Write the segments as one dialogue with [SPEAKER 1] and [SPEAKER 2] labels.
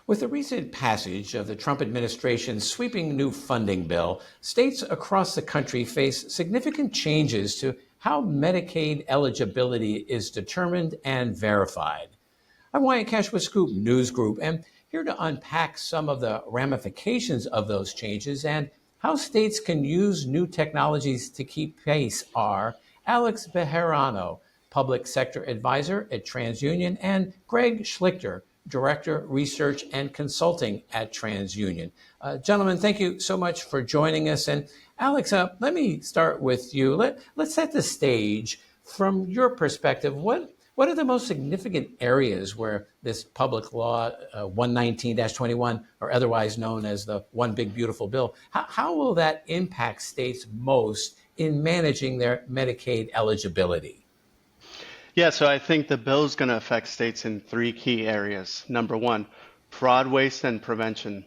[SPEAKER 1] With the recent passage of the Trump administration's sweeping new funding bill, states across the country face significant changes to how Medicaid eligibility is determined and verified. I'm Wyatt Kash with Scoop News Group, and here to unpack some of the ramifications of those changes and how states can use new technologies to keep pace are Alex Bejarano, Public Sector Advisor at TransUnion, and Greg Schlichter, Director, Research and Consulting at TransUnion. Gentlemen, thank you so much for joining us. And Alex, let me start with you. Let's set the stage. From your perspective, what are the most significant areas where this public law 119-21, or otherwise known as the One Big Beautiful Bill, how will that impact states most in managing their Medicaid eligibility?
[SPEAKER 2] Yeah, so I think the bill is going to affect states in three key areas. Number one, fraud, waste, and prevention,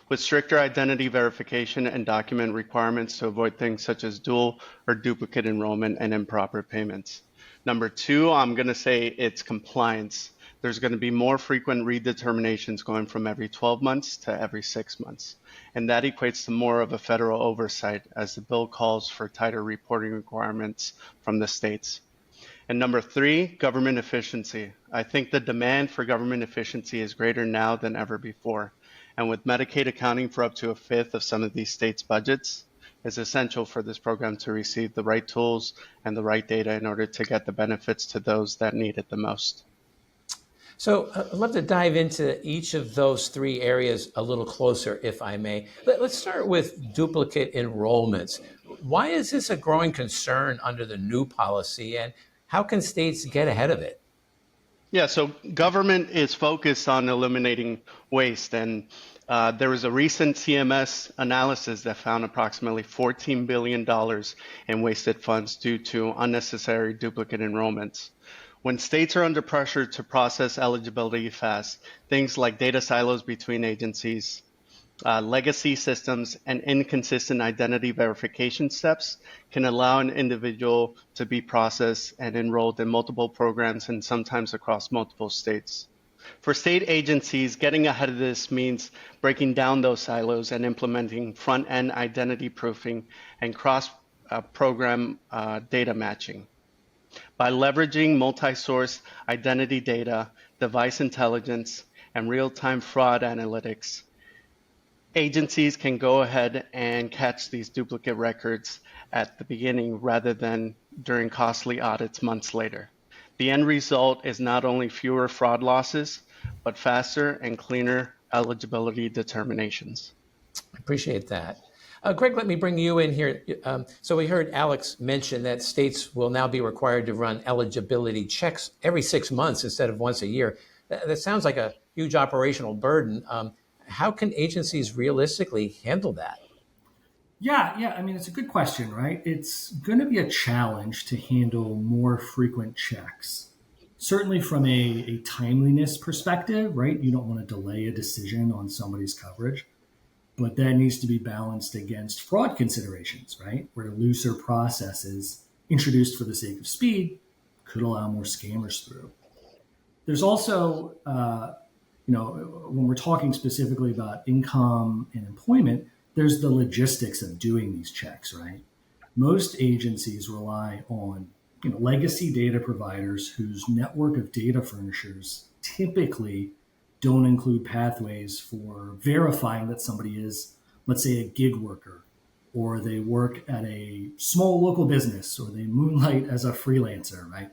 [SPEAKER 2] with stricter identity verification and document requirements to avoid things such as dual or duplicate enrollment and improper payments. Number two, I'm going to say it's compliance. There's going to be more frequent redeterminations going from every 12 months to every 6 months. And that equates to more of a federal oversight as the bill calls for tighter reporting requirements from the states. And number three, government efficiency. I think the demand for government efficiency is greater now than ever before. And with Medicaid accounting for up to a fifth of some of these states' budgets, it's essential for this program to receive the right tools and the right data in order to get the benefits to those that need it the most.
[SPEAKER 1] So I'd love to dive into each of those three areas a little closer, if I may. Let's start with duplicate enrollments. Why is this a growing concern under the new policy, and how can states get ahead of it?
[SPEAKER 2] Yeah, so government is focused on eliminating waste, and there was a recent CMS analysis that found approximately $14 billion in wasted funds due to unnecessary duplicate enrollments. When states are under pressure to process eligibility fast, things like data silos between agencies, legacy systems, and inconsistent identity verification steps can allow an individual to be processed and enrolled in multiple programs and sometimes across multiple states. For state agencies, getting ahead of this means breaking down those silos and implementing front-end identity proofing and cross-program data matching. By leveraging multi-source identity data, device intelligence, and real-time fraud analytics, agencies can go ahead and catch these duplicate records at the beginning rather than during costly audits months later. The end result is not only fewer fraud losses, but faster and cleaner eligibility determinations.
[SPEAKER 1] I appreciate that. Greg, let me bring you in here. So we heard Alex mention that states will now be required to run eligibility checks every 6 months instead of once a year. That sounds like a huge operational burden. How can agencies realistically handle that?
[SPEAKER 3] Yeah. I mean, it's a good question, right? It's going to be a challenge to handle more frequent checks. Certainly from a timeliness perspective, right? You don't want to delay a decision on somebody's coverage, but that needs to be balanced against fraud considerations, right? Where looser processes introduced for the sake of speed could allow more scammers through. There's also, when we're talking specifically about income and employment, there's the logistics of doing these checks, right? Most agencies rely on legacy data providers whose network of data furnishers typically don't include pathways for verifying that somebody is, let's say, a gig worker, or they work at a small local business, or they moonlight as a freelancer, right?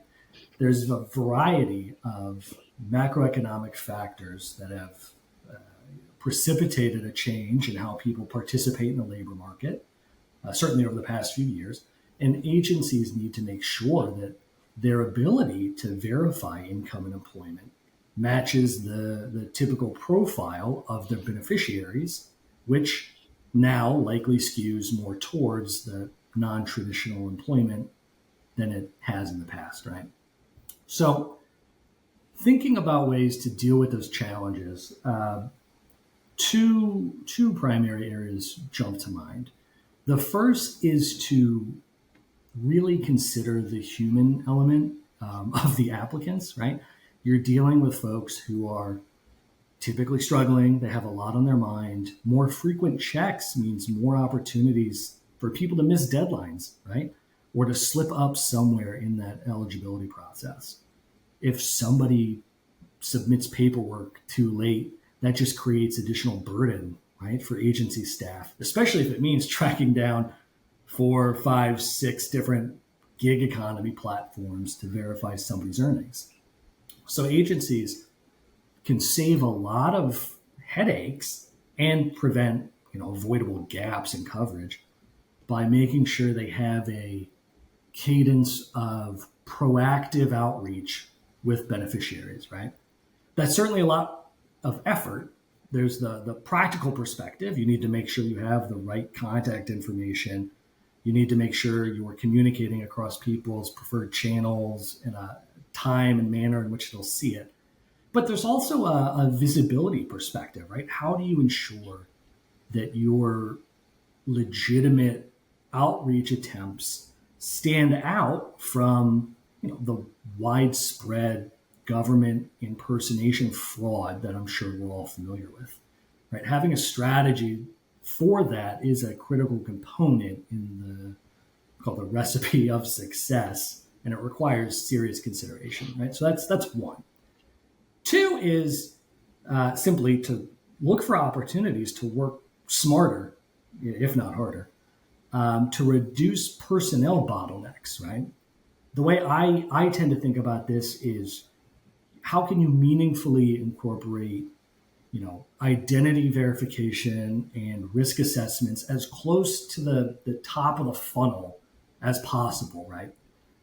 [SPEAKER 3] There's a variety of macroeconomic factors that have precipitated a change in how people participate in the labor market, certainly over the past few years. And agencies need to make sure that their ability to verify income and employment matches the typical profile of their beneficiaries, which now likely skews more towards the non-traditional employment than it has in the past, right? So thinking about ways to deal with those challenges, two primary areas jump to mind. The first is to really consider the human element of the applicants, right? You're dealing with folks who are typically struggling. They have a lot on their mind. More frequent checks means more opportunities for people to miss deadlines, right? Or to slip up somewhere in that eligibility process. If somebody submits paperwork too late, that just creates additional burden, right, for agency staff, especially if it means tracking down 4, 5, 6 different gig economy platforms to verify somebody's earnings. So agencies can save a lot of headaches and prevent, avoidable gaps in coverage by making sure they have a cadence of proactive outreach with beneficiaries, right? That's certainly a lot of effort. There's the practical perspective. You need to make sure you have the right contact information. You need to make sure you are communicating across people's preferred channels in a time and manner in which they'll see it. But there's also a visibility perspective, right? How do you ensure that your legitimate outreach attempts stand out from the widespread government impersonation fraud that I'm sure we're all familiar with, right? Having a strategy for that is a critical component in called the recipe of success, and it requires serious consideration, right? So that's one. Two is simply to look for opportunities to work smarter, if not harder, to reduce personnel bottlenecks, right? The way I tend to think about this is how can you meaningfully incorporate, identity verification and risk assessments as close to the top of the funnel as possible, right?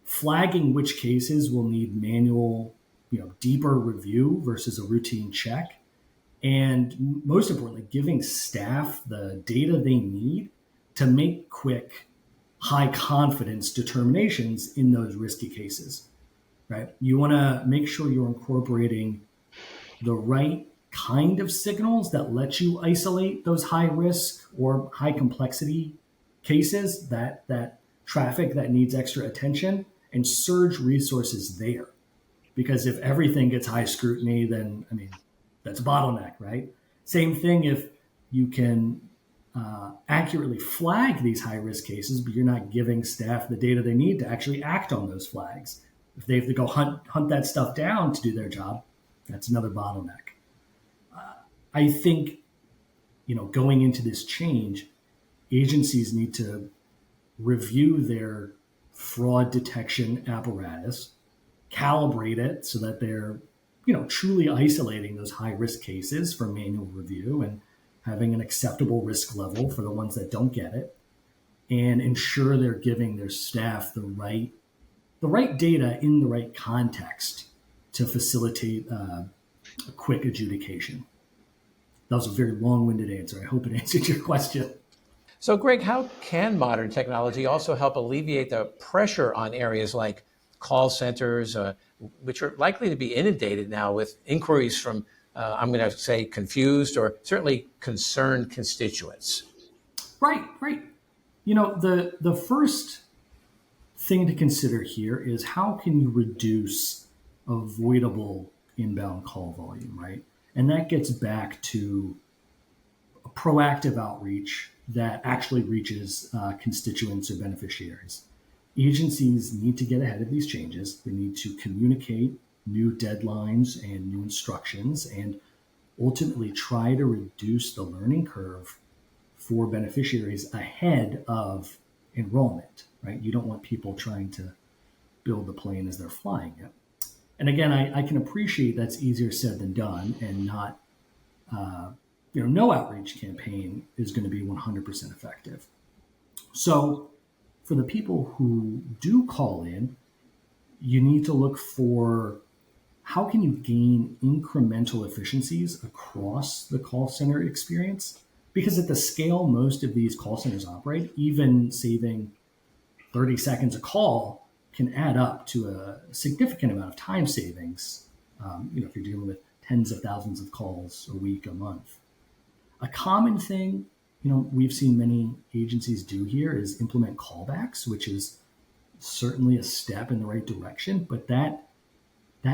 [SPEAKER 3] Flagging which cases will need manual, deeper review versus a routine check. And most importantly, giving staff the data they need to make quick, high confidence determinations in those risky cases, right? You want to make sure you're incorporating the right kind of signals that let you isolate those high risk or high complexity cases, that traffic that needs extra attention, and surge resources there. Because if everything gets high scrutiny, then, that's a bottleneck, right? Same thing if you can accurately flag these high risk cases, but you're not giving staff the data they need to actually act on those flags. If they have to go hunt that stuff down to do their job, that's another bottleneck. I think, going into this change, agencies need to review their fraud detection apparatus, calibrate it so that they're, truly isolating those high risk cases for manual review and having an acceptable risk level for the ones that don't get it, and ensure they're giving their staff the right data in the right context to facilitate a quick adjudication. That was a very long-winded answer. I hope it answered your question.
[SPEAKER 1] So, Greg, how can modern technology also help alleviate the pressure on areas like call centers, which are likely to be inundated now with inquiries from, I'm going to say, confused or certainly concerned constituents?
[SPEAKER 3] Right. The first thing to consider here is how can you reduce avoidable inbound call volume, right? And that gets back to a proactive outreach that actually reaches constituents or beneficiaries. Agencies need to get ahead of these changes. They need to communicate new deadlines and new instructions and ultimately try to reduce the learning curve for beneficiaries ahead of enrollment, right? You don't want people trying to build the plane as they're flying it. And again, I can appreciate that's easier said than done, and not, no outreach campaign is going to be 100% effective. So for the people who do call in, you need to look for how can you gain incremental efficiencies across the call center experience? Because at the scale most of these call centers operate, even saving 30 seconds a call can add up to a significant amount of time savings, if you're dealing with tens of thousands of calls a week, a month. A common thing, we've seen many agencies do here is implement callbacks, which is certainly a step in the right direction, but that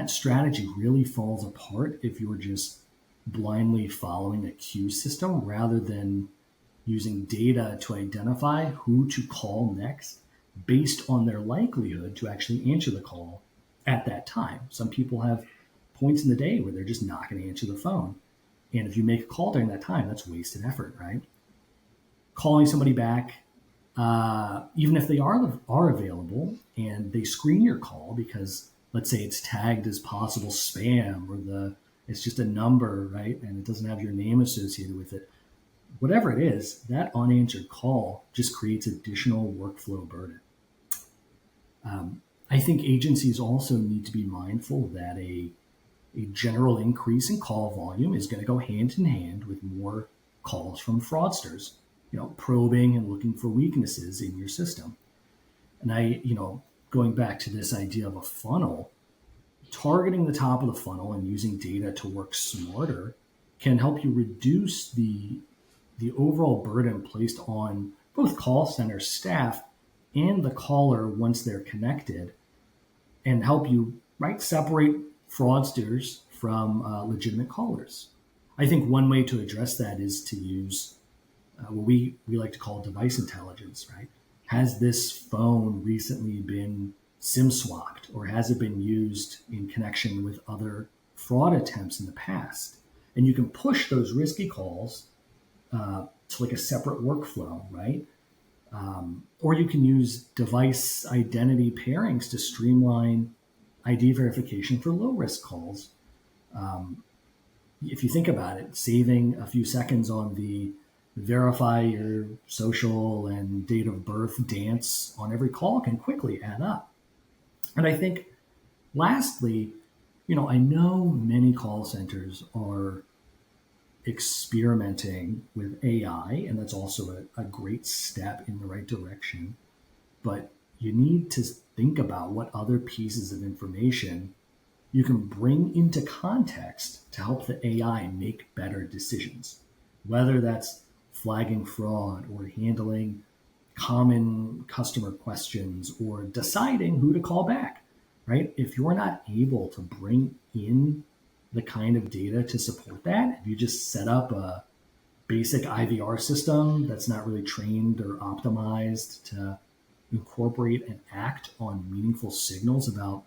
[SPEAKER 3] strategy really falls apart if you're just blindly following a queue system rather than using data to identify who to call next based on their likelihood to actually answer the call at that time. Some people have points in the day where they're just not going to answer the phone. And if you make a call during that time, that's wasted effort, right? Calling somebody back, even if they are available and they screen your call because let's say it's tagged as possible spam or it's just a number, right? And it doesn't have your name associated with it. Whatever it is, that unanswered call just creates additional workflow burden. I think agencies also need to be mindful that a general increase in call volume is going to go hand in hand with more calls from fraudsters, probing and looking for weaknesses in your system. And going back to this idea of a funnel, targeting the top of the funnel and using data to work smarter can help you reduce the overall burden placed on both call center staff and the caller once they're connected, and help you separate fraudsters from legitimate callers. I think one way to address that is to use what we like to call device intelligence, right? Has this phone recently been SIM swapped, or has it been used in connection with other fraud attempts in the past? And you can push those risky calls to a separate workflow, right? Or you can use device identity pairings to streamline ID verification for low-risk calls. If you think about it, saving a few seconds on the verify your social and date of birth dance on every call can quickly add up. And I think, lastly, I know many call centers are experimenting with AI, and that's also a great step in the right direction. But you need to think about what other pieces of information you can bring into context to help the AI make better decisions, whether that's flagging fraud or handling common customer questions or deciding who to call back, right? If you're not able to bring in the kind of data to support that, if you just set up a basic IVR system that's not really trained or optimized to incorporate and act on meaningful signals about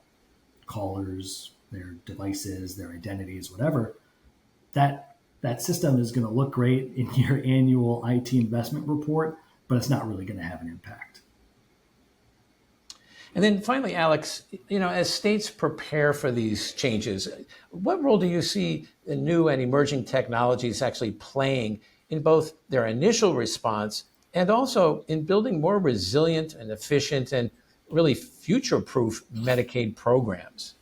[SPEAKER 3] callers, their devices, their identities, whatever, that system is going to look great in your annual IT investment report, but it's not really going to have an impact.
[SPEAKER 1] And then finally, Alex, as states prepare for these changes, what role do you see the new and emerging technologies actually playing in both their initial response and also in building more resilient and efficient and really future-proof Medicaid programs?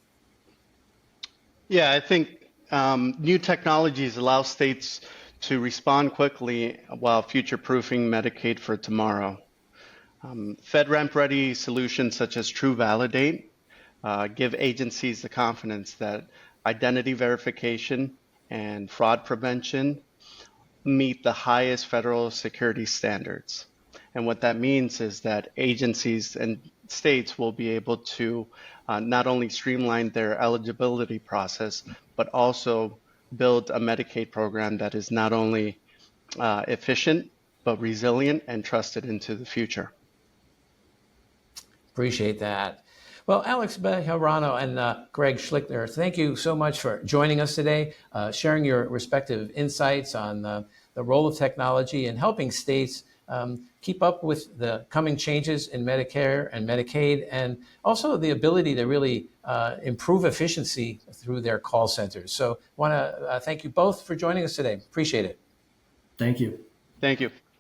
[SPEAKER 2] Yeah, I think new technologies allow states to respond quickly while future-proofing Medicaid for tomorrow. FedRAMP-ready solutions such as TruValidate give agencies the confidence that identity verification and fraud prevention meet the highest federal security standards. And what that means is that agencies and states will be able to not only streamline their eligibility process, but also build a Medicaid program that is not only efficient, but resilient and trusted into the future.
[SPEAKER 1] Appreciate that. Well, Alex Bejarano and Greg Schlichter, thank you so much for joining us today, sharing your respective insights on the role of technology in helping states keep up with the coming changes in Medicare and Medicaid, and also the ability to really improve efficiency through their call centers. So I want to thank you both for joining us today. Appreciate it.
[SPEAKER 3] Thank you.
[SPEAKER 2] Thank you.